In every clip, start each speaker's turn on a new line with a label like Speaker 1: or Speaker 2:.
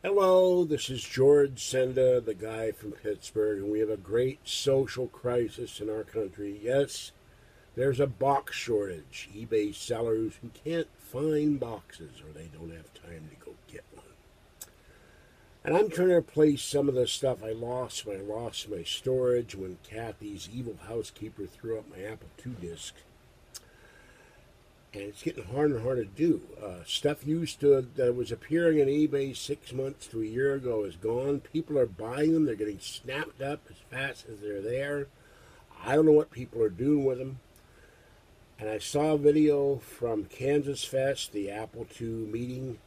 Speaker 1: Hello, this is George Senda, the guy from Pittsburgh, and we have a great social crisis in our country. Yes, there's a box shortage. eBay sellers who can't find boxes or they don't have time to go get one. And I'm trying to replace some of the stuff I lost when I lost my storage when Kathy's evil housekeeper threw up my Apple II disc. And it's getting harder and harder to do. Stuff used to that was appearing on eBay 6 months to a year ago is gone. People are buying them. They're getting snapped up as fast as they're there. I don't know what people are doing with them. And I saw a video from Kansas Fest, the Apple II meeting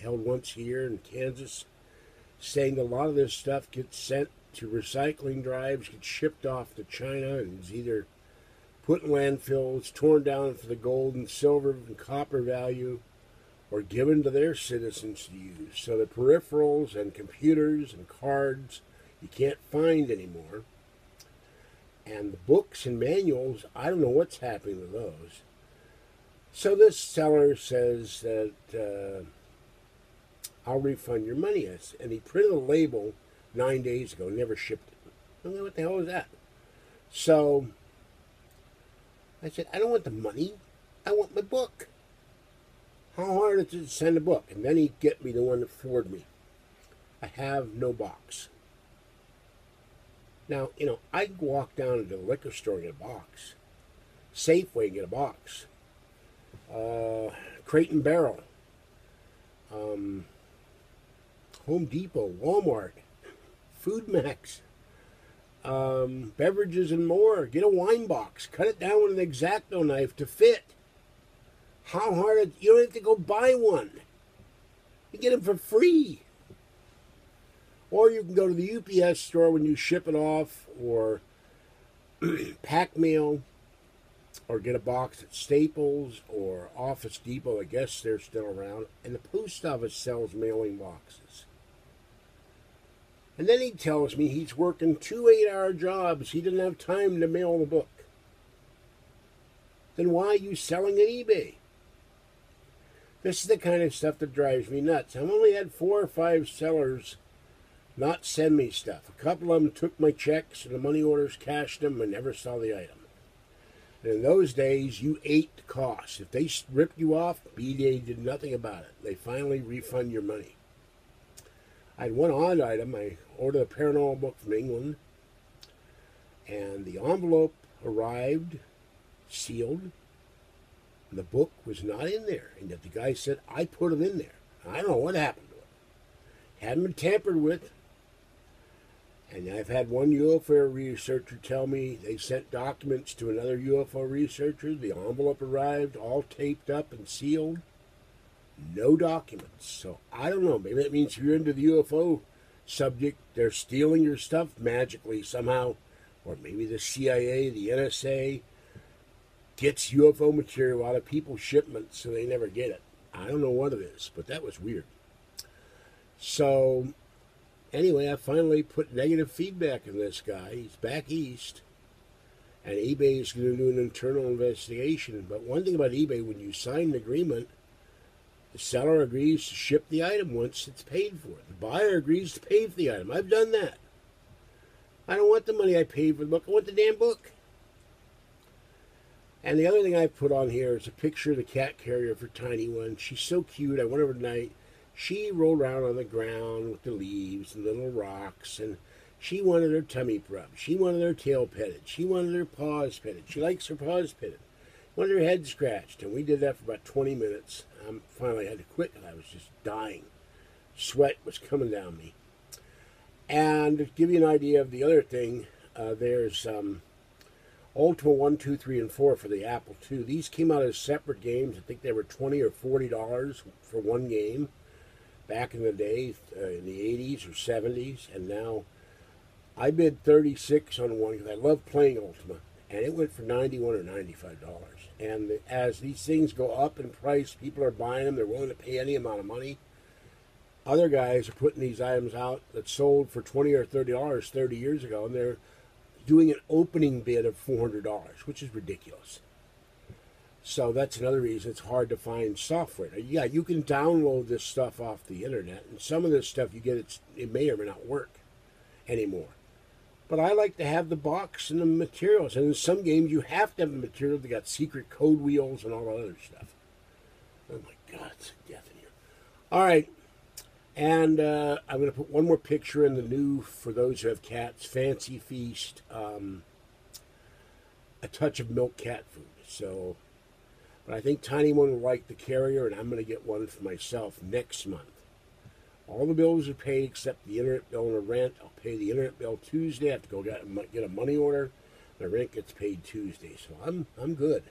Speaker 1: held once a year in Kansas, saying that a lot of this stuff gets sent to recycling drives, gets shipped off to China, and is either put in landfills, torn down for the gold and silver and copper value, or given to their citizens to use. So the peripherals and computers and cards you can't find anymore. And the books and manuals, I don't know what's happening to those. So this seller says that I'll refund your money. And he printed a label 9 days ago, never shipped it. I don't know what the hell is that. So I said, I don't want the money. I want my book. How hard is it to send a book? And then he'd get me the one that floored me. I have no box. Now, I could walk down to the liquor store and get a box. Safeway and get a box. Crate and Barrel. Home Depot, Walmart, Food Max. Beverages and more. Get a wine box. Cut it down with an X-Acto knife to fit. How hard? You don't have to go buy one. You get them for free. Or you can go to the UPS store when you ship it off, or pack mail, or get a box at Staples or Office Depot. I guess they're still around. And the post office sells mailing boxes. And then he tells me he's working 2 8-hour jobs. He didn't have time to mail the book. Then why are you selling on eBay? This is the kind of stuff that drives me nuts. I've only had 4 or 5 sellers not send me stuff. A couple of them took my checks and the money orders, cashed them, and never saw the item. And in those days, you ate the cost. If they ripped you off, eBay did nothing about it. They finally refund your money. I had one odd item. I ordered a paranormal book from England, and the envelope arrived sealed, and the book was not in there. And yet the guy said, I put it in there. I don't know what happened to it. Hadn't been tampered with. And I've had one UFO researcher tell me they sent documents to another UFO researcher. The envelope arrived, all taped up and sealed. No documents. So I don't know. Maybe that means if you're into the UFO subject, they're stealing your stuff magically somehow. Or maybe the CIA, the NSA gets UFO material out of people's shipments so they never get it. I don't know what it is, but that was weird. So anyway, I finally put negative feedback on this guy. He's back east. And eBay is going to do an internal investigation. But one thing about eBay, when you sign an agreement, the seller agrees to ship the item once it's paid for. The buyer agrees to pay for the item. I've done that. I don't want the money I paid for the book. I want the damn book. And the other thing I put on here is a picture of the cat carrier for Tiny One. She's so cute. I went over tonight. She rolled around on the ground with the leaves and little rocks. And she wanted her tummy rubbed. She wanted her tail petted. She wanted her paws petted. She likes her paws petted. Wanted her head scratched. And we did that for about 20 minutes. Finally, I had to quit because I was just dying. Sweat was coming down me. And to give you an idea of the other thing, there's Ultima 1, 2, 3, and 4 for the Apple II. These came out as separate games. I think they were $20 or $40 for one game back in the day, in the 80s or 70s. And now I bid $36 on one because I love playing Ultima. And it went for $91 or $95. And as these things go up in price, people are buying them. They're willing to pay any amount of money. Other guys are putting these items out that sold for $20 or $30 30 years ago, and they're doing an opening bid of $400, which is ridiculous. So that's another reason it's hard to find software. Yeah, you can download this stuff off the internet, and some of this stuff you get, it may or may not work anymore. But I like to have the box and the materials. And in some games, you have to have the material. They got secret code wheels and all that other stuff. Oh my God, it's death in here. All right. And I'm going to put one more picture in the new, for those who have cats, Fancy Feast, A Touch of Milk cat food. So, but I think Tiny One will like the carrier, and I'm going to get one for myself next month. All the bills are paid except the internet bill and the rent. I'll pay the internet bill Tuesday. I have to go get a money order. The rent gets paid Tuesday, so I'm good.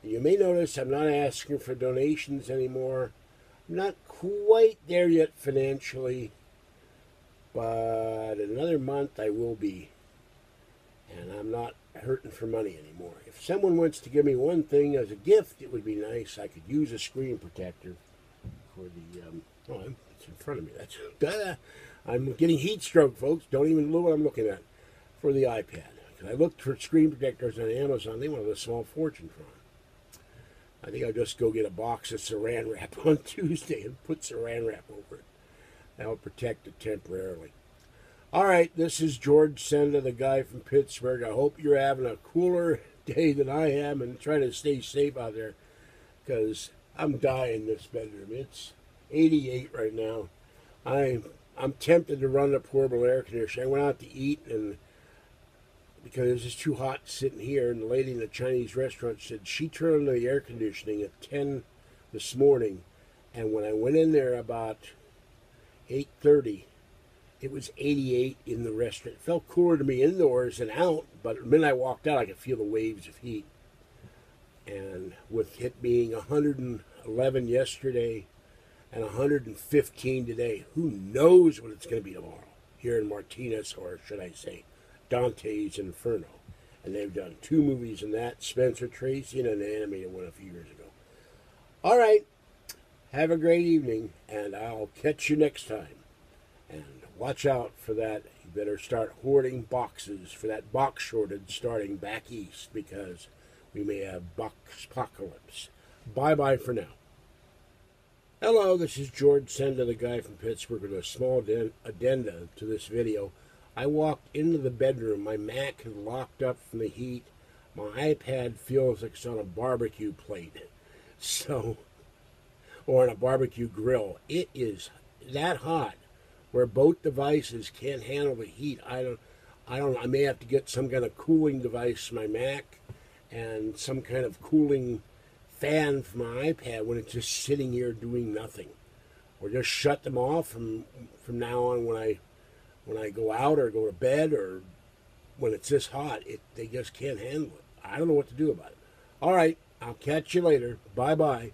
Speaker 1: And you may notice I'm not asking for donations anymore. I'm not quite there yet financially, but in another month I will be. And I'm not hurting for money anymore. If someone wants to give me one thing as a gift, it would be nice. I could use a screen protector for the. It's in front of me. That's I'm getting heat stroke, folks. Don't even know what I'm looking at for the iPad. Because I looked for screen protectors on Amazon. They wanted a small fortune for them. I think I'll just go get a box of saran wrap on Tuesday and put saran wrap over it. That'll protect it temporarily. All right, this is George Senda, the guy from Pittsburgh. I hope you're having a cooler day than I am, and try to stay safe out there, because I'm dying in this bedroom. It's 88 right now. I'm tempted to run the portable air conditioner. I went out to eat, and because it was just too hot sitting here, and the lady in the Chinese restaurant said she turned on the air conditioning at 10 this morning, and when I went in there about 8:30, it was 88 in the restaurant. It felt cooler to me indoors than out, but the minute I walked out, I could feel the waves of heat. And with it being 111 yesterday and 115 today, who knows what it's going to be tomorrow here in Martinez, or should I say Dante's Inferno. And they've done 2 movies in that, Spencer Tracy and an animated one a few years ago. All right, have a great evening, and I'll catch you next time. And watch out for that. You better start hoarding boxes for that box shortage starting back east, because we may have Boxapocalypse. Bye-bye for now. Hello, this is George Senda, the guy from Pittsburgh, with a small addenda to this video. I walked into the bedroom. My Mac had locked up from the heat. My iPad feels like it's on a barbecue plate. So, or on a barbecue grill. It is that hot where both devices can't handle the heat. I may have to get some kind of cooling device for my Mac and some kind of cooling fan for my iPad when it's just sitting here doing nothing. Or just shut them off from now on when I go out or go to bed, or when it's this hot, they just can't handle it. I don't know what to do about it. All right, I'll catch you later. Bye-bye.